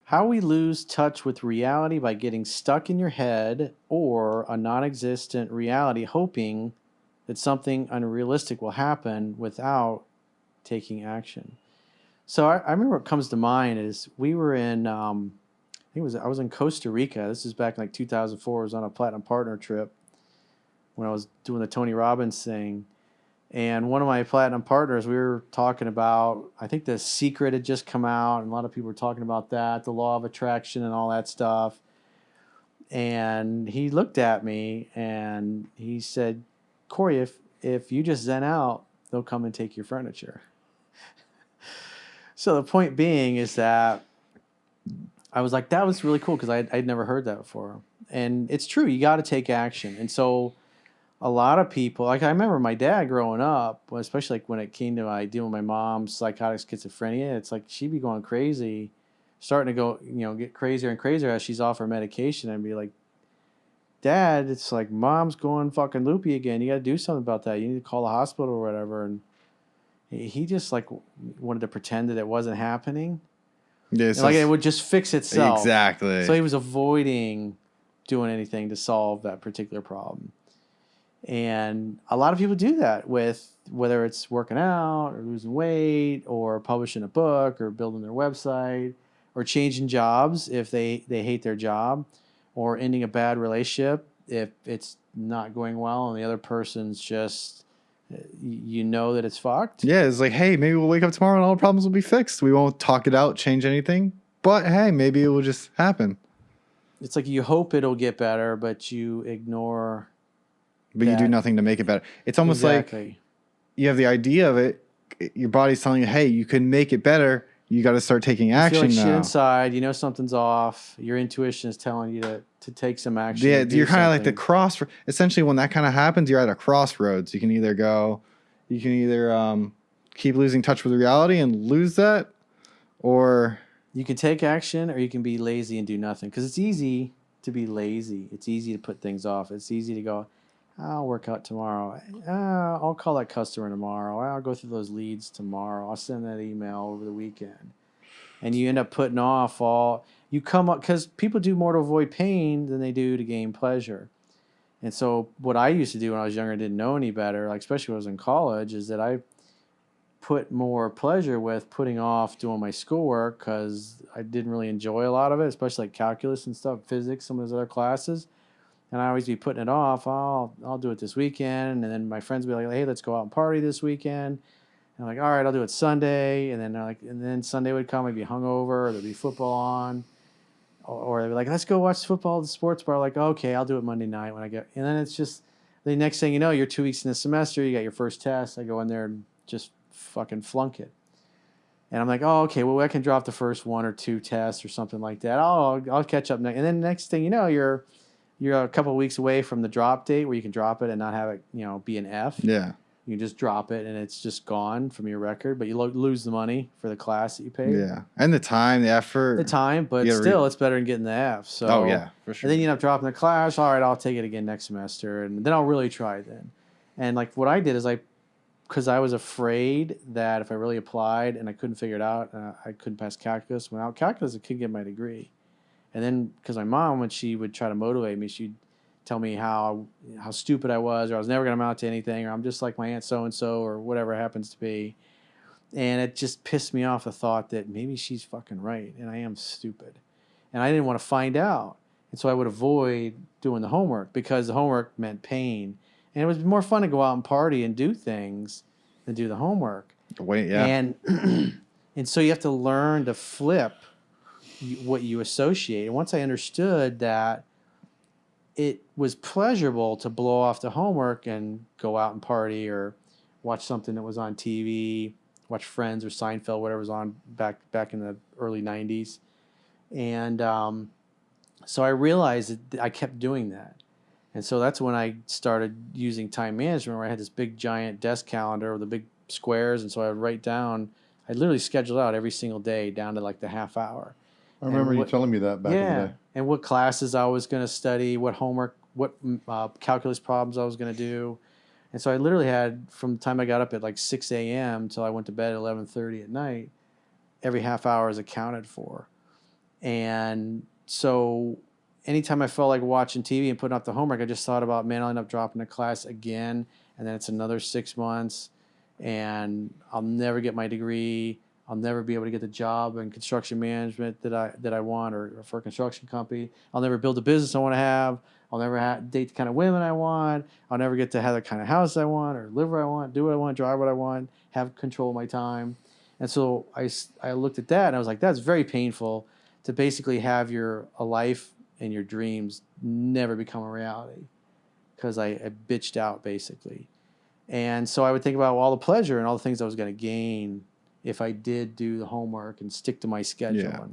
How we lose touch with reality by getting stuck in your head or a non existent reality, hoping that something unrealistic will happen without taking action. So I remember what comes to mind is we were in, I think it was, I was in Costa Rica. This is back in like 2004. I was on a Platinum Partner trip when I was doing the Tony Robbins thing. And one of my platinum partners, we were talking about, I think The Secret had just come out, and a lot of people were talking about that, the law of attraction and all that stuff. And he looked at me and he said, Corey, if you just zen out, they'll come and take your furniture. So the point being is that I was like, that was really cool because I'd never heard that before. And it's true, you got to take action. And so a lot of people, like I remember my dad growing up, especially like when it came to my dealing with my mom's psychotic schizophrenia, it's like she'd be going crazy, starting to go, get crazier and crazier as she's off her medication. I'd be like, Dad, it's like mom's going fucking loopy again. You got to do something about that. You need to call the hospital or whatever. And he just like wanted to pretend that it wasn't happening. Yeah, so like it would just fix itself. Exactly. So he was avoiding doing anything to solve that particular problem. And a lot of people do that with whether it's working out or losing weight or publishing a book or building their website or changing jobs if they hate their job or ending a bad relationship if it's not going well and the other person's just, that it's fucked. Yeah, it's like, hey, maybe we'll wake up tomorrow and all the problems will be fixed. We won't talk it out, change anything. But hey, maybe it will just happen. It's like you hope it'll get better, but you ignore... But you do nothing to make it better. It's almost like you have the idea of it. Your body's telling you, hey, you can make it better. You got to start taking action now. You feel like shit inside. Something's off. Your intuition is telling you to take some action. Yeah, you're kind of like the crossroads. Essentially, when that kind of happens, you're at a crossroads. You can either keep losing touch with reality and lose that, or... You can take action or you can be lazy and do nothing. Because it's easy to be lazy. It's easy to put things off. It's easy to go... I'll work out tomorrow. I'll call that customer tomorrow. I'll go through those leads tomorrow. I'll send that email over the weekend. And you end up putting off you come up, because people do more to avoid pain than they do to gain pleasure. And so what I used to do when I was younger and didn't know any better, like especially when I was in college, is that I put more pleasure with putting off doing my schoolwork because I didn't really enjoy a lot of it, especially like calculus and stuff, physics, some of those other classes. And I always be putting it off. I'll do it this weekend. And then my friends would be like, hey, let's go out and party this weekend. And I'm like, all right, I'll do it Sunday. And then Sunday would come, I'd be hungover, or there'd be football on. Or they'd be like, let's go watch football at the sports bar. Like, okay, I'll do it Monday night when I get. And then it's just the next thing you know, you're 2 weeks in the semester, you got your first test. I go in there and just fucking flunk it. And I'm like, oh, okay, well, I can drop the first 1 or 2 tests or something like that. I'll catch up next. And then next thing you know, you're a couple of weeks away from the drop date where you can drop it and not have it, be an F. Yeah. You can just drop it and it's just gone from your record, but you lose the money for the class that you paid. Yeah. And the time, the effort. The time, but still, it's better than getting the F. So, oh, yeah, for sure. And then you end up dropping the class. All right, I'll take it again next semester, and then I'll really try then. And like what I did is because I was afraid that if I really applied and I couldn't figure it out, I couldn't pass calculus. Without calculus, I couldn't get my degree. And then, because my mom, when she would try to motivate me, she'd tell me how stupid I was, or I was never going to amount to anything, or I'm just like my aunt so-and-so, or whatever it happens to be. And it just pissed me off, the thought that maybe she's fucking right, and I am stupid. And I didn't want to find out. And so I would avoid doing the homework, because the homework meant pain. And it was more fun to go out and party and do things than do the homework. Wait, yeah. And so you have to learn to flip what you associate. And once I understood that it was pleasurable to blow off the homework and go out and party or watch something that was on TV, watch Friends or Seinfeld, whatever was on back in the early 90s. And so I realized that I kept doing that. And so that's when I started using time management, where I had this big giant desk calendar with the big squares. And so I would write down, I literally scheduled out every single day down to like the half hour. I remember you telling me that back in the day. And what classes I was going to study, what homework, what calculus problems I was going to do. And so I literally had, from the time I got up at like 6 a.m. till I went to bed at 11:30 at night, every half hour is accounted for. And so anytime I felt like watching TV and putting up the homework, I just thought about, man, I'll end up dropping a class again, and then it's another 6 months, and I'll never get my degree. I'll never be able to get the job in construction management that I want, or for a construction company. I'll never build a business I want to have. I'll never date the kind of women I want. I'll never get to have the kind of house I want, or live where I want, do what I want, drive what I want, have control of my time. And so I looked at that, and I was like, that's very painful to basically have a life and your dreams never become a reality, because I bitched out basically. And so I would think about all the pleasure and all the things I was going to gain if I did do the homework and stick to my schedule. Yeah.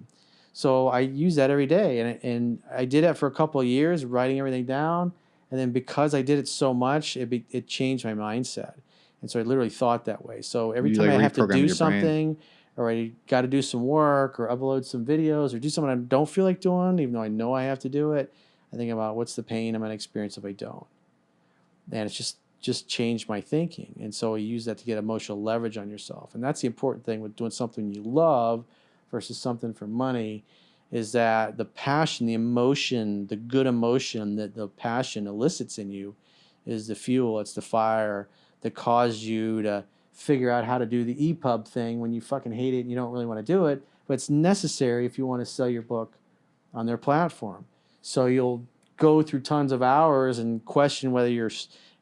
So I use that every day. And I did that for a couple of years, writing everything down. And then because I did it so much, it changed my mindset. And so I literally thought that way. So every time I have to do something, or I got to do some work, or upload some videos, or do something I don't feel like doing, even though I know I have to do it, I think about what's the pain I'm going to experience if I don't. And it's just changed my thinking. And so I use that to get emotional leverage on yourself. And that's the important thing with doing something you love versus something for money, is that the passion, the emotion, the good emotion that the passion elicits in you is the fuel, it's the fire that causes you to figure out how to do the EPUB thing when you fucking hate it and you don't really want to do it, but it's necessary if you want to sell your book on their platform. So you'll go through tons of hours and question whether you're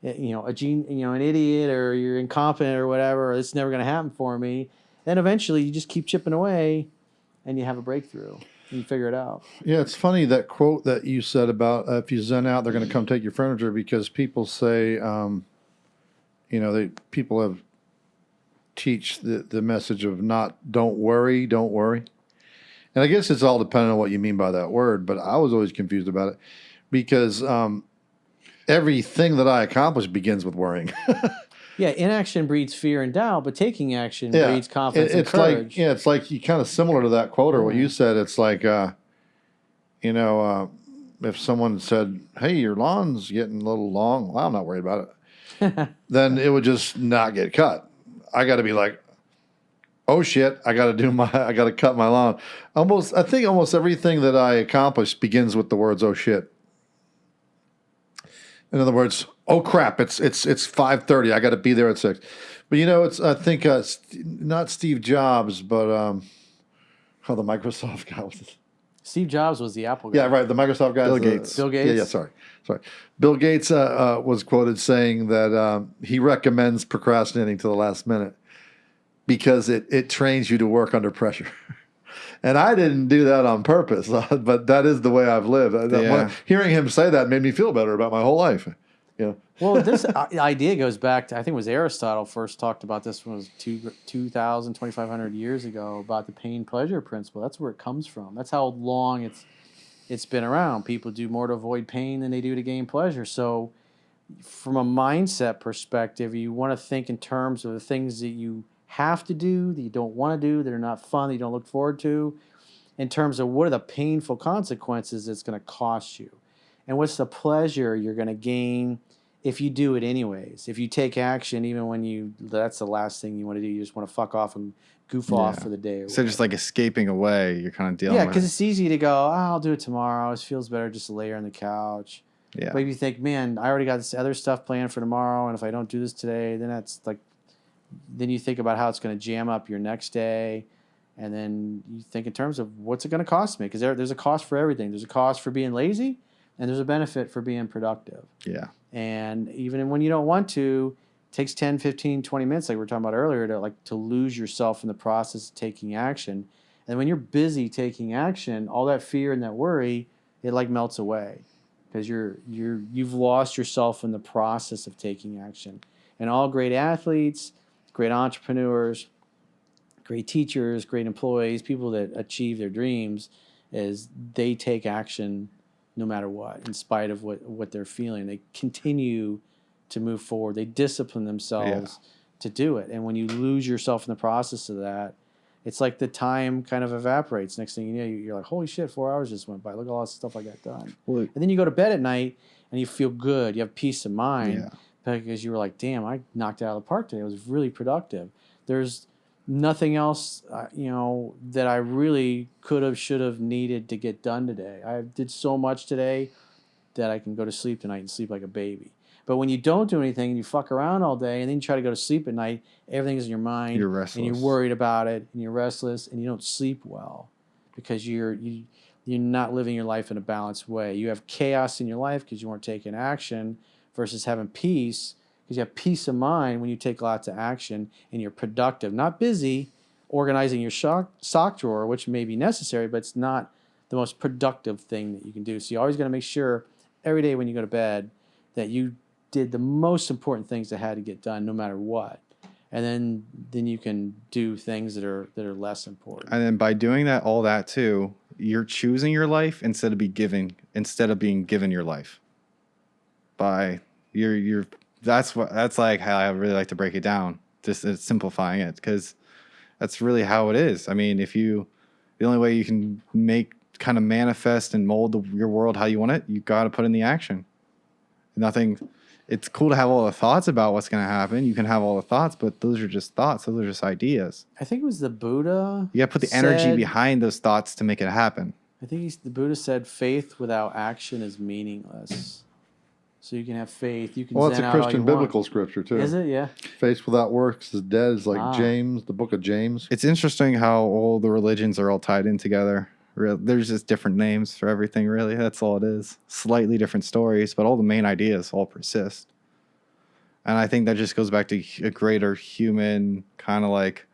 an idiot, or you're incompetent, or whatever, or it's never going to happen for me. Then eventually you just keep chipping away and you have a breakthrough and you figure it out. Yeah, it's funny that quote that you said about if you zen out, they're going to come take your furniture, because people say, people have teach the message of don't worry. And I guess it's all dependent on what you mean by that word, but I was always confused about it, because everything that I accomplish begins with worrying. Yeah, inaction breeds fear and doubt, but taking action breeds confidence and courage. It's like you kind of similar to that quote, or what you said. It's like, if someone said, "Hey, your lawn's getting a little long," well, I'm not worried about it. Then it would just not get cut. I got to be like, "Oh shit, I got to cut my lawn." I think almost everything that I accomplish begins with the words "oh shit." In other words, oh crap, it's 5:30. I got to be there at 6. But I think not Steve Jobs, but the Microsoft guy was it? Steve Jobs was the Apple guy. Yeah, right. The Microsoft guy. Bill Gates. Bill Gates. Yeah. Sorry. Bill Gates was quoted saying that he recommends procrastinating to the last minute because it trains you to work under pressure. And I didn't do that on purpose, but that is the way I've lived. Hearing him say that made me feel better about my whole life. Yeah. Well, this idea goes back to, I think it was Aristotle first talked about this when it was 2,000, 2,500 years ago, about the pain-pleasure principle. That's where it comes from. That's how long it's been around. People do more to avoid pain than they do to gain pleasure. So from a mindset perspective, you want to think in terms of the things that you have to do, that you don't want to do, that are not fun, that you don't look forward to, in terms of what are the painful consequences it's going to cost you. And what's the pleasure you're going to gain if you do it anyways? If you take action, even when that's the last thing you want to do. You just want to fuck off and goof off for the day. So just like escaping away, you're kind of dealing with it. Yeah, because it's easy to go, I'll do it tomorrow. It feels better just to lay here on the couch. Yeah. But if you think, man, I already got this other stuff planned for tomorrow, and if I don't do this today, then then you think about how it's going to jam up your next day. And then you think in terms of what's it going to cost me? Because there's a cost for everything. There's a cost for being lazy, and there's a benefit for being productive. Yeah. And even when you don't want to, it takes 10, 15, 20 minutes, like we were talking about earlier, to lose yourself in the process of taking action. And when you're busy taking action, all that fear and that worry, it melts away, because you've lost yourself in the process of taking action. And all great athletes, great entrepreneurs, great teachers, great employees, people that achieve their dreams, is they take action no matter what, in spite of what they're feeling. They continue to move forward. They discipline themselves to do it. And when you lose yourself in the process of that, it's like the time kind of evaporates. Next thing you know, you're like, holy shit, 4 hours just went by. Look at all this stuff I got done. And then you go to bed at night and you feel good. You have peace of mind because you were like, damn, I knocked it out of the park today. It was really productive. There's nothing else, that I really could have, should have, needed to get done today. I did so much today that I can go to sleep tonight and sleep like a baby. But when you don't do anything and you fuck around all day and then you try to go to sleep at night, everything's in your mind. You're restless. And you're worried about it and you're restless and you don't sleep well because you're not living your life in a balanced way. You have chaos in your life because you weren't taking action versus having peace because you have peace of mind when you take lots of action and you're productive, not busy organizing your sock drawer, which may be necessary, but it's not the most productive thing that you can do. So you always got to make sure every day when you go to bed that you did the most important things that had to get done no matter what. And then you can do things that are less important. And then by doing that, all that too, you're choosing your life instead of being given your life. That's like how I really like to break it down, just simplifying it, because that's really how it is. I mean, the only way you can kind of manifest and mold your world how you want it, you got to put in the action. It's cool to have all the thoughts about what's going to happen. You can have all the thoughts, but those are just thoughts. Those are just ideas. I think it was the Buddha. You got to put the energy behind those thoughts to make it happen. I think the Buddha said faith without action is meaningless. So you can have faith. You can. Well, it's a Christian biblical scripture too. Is it? Yeah. Faith without works is dead. It's like James, the book of James. It's interesting how all the religions are all tied in together. There's just different names for everything, really. That's all it is. Slightly different stories, but all the main ideas all persist. And I think that just goes back to a greater human kind of like,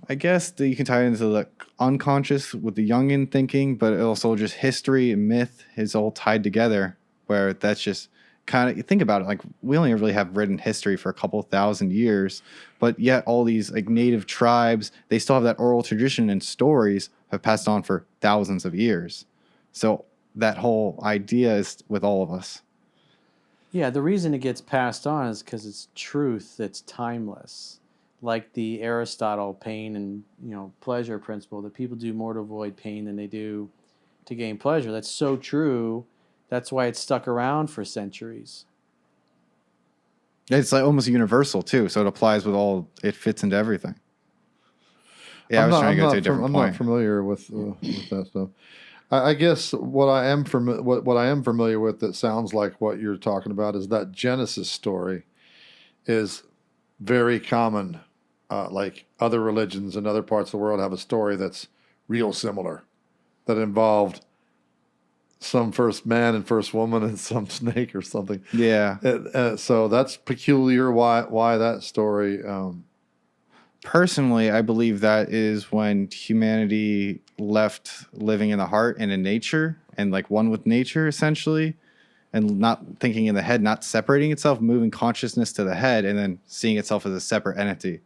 I guess that you can tie it into the unconscious with the Jungian thinking, but also just history and myth is all tied together, where that's just kind of, you think about it, like we only really have written history for a couple thousand years, but yet all these like native tribes, they still have that oral tradition and stories have passed on for thousands of years. So that whole idea is with all of us. Yeah, the reason it gets passed on is because it's truth that's timeless. Like the Aristotle pain and pleasure principle, that people do more to avoid pain than they do to gain pleasure. That's so true. That's why it's stuck around for centuries. It's like almost universal too, so it applies it fits into everything. Yeah, I'm not familiar with that stuff. I guess what I am familiar with that sounds like what you're talking about is that Genesis story is very common. Like other religions in other parts of the world have a story that's real similar, that involved some first man and first woman and some snake or something. Yeah. So that's peculiar. Why that story? Personally, I believe that is when humanity left living in the heart and in nature and like one with nature essentially, and not thinking in the head, not separating itself, moving consciousness to the head and then seeing itself as a separate entity.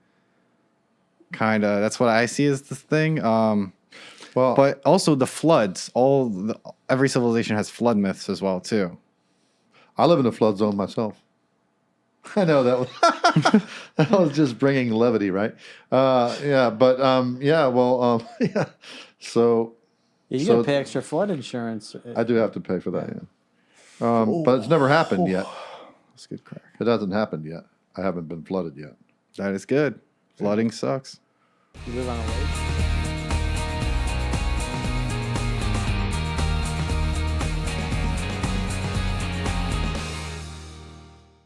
Kind of, that's what I see as the thing. But also the floods, every civilization has flood myths as well too. I live in a flood zone myself. I know that was just bringing levity, right? Yeah. So you got to pay extra flood insurance. I do have to pay for that. Yeah. But it's never happened yet. That's good crack. It hasn't happened yet. I haven't been flooded yet. That is good. Flooding sucks. You live on a lake?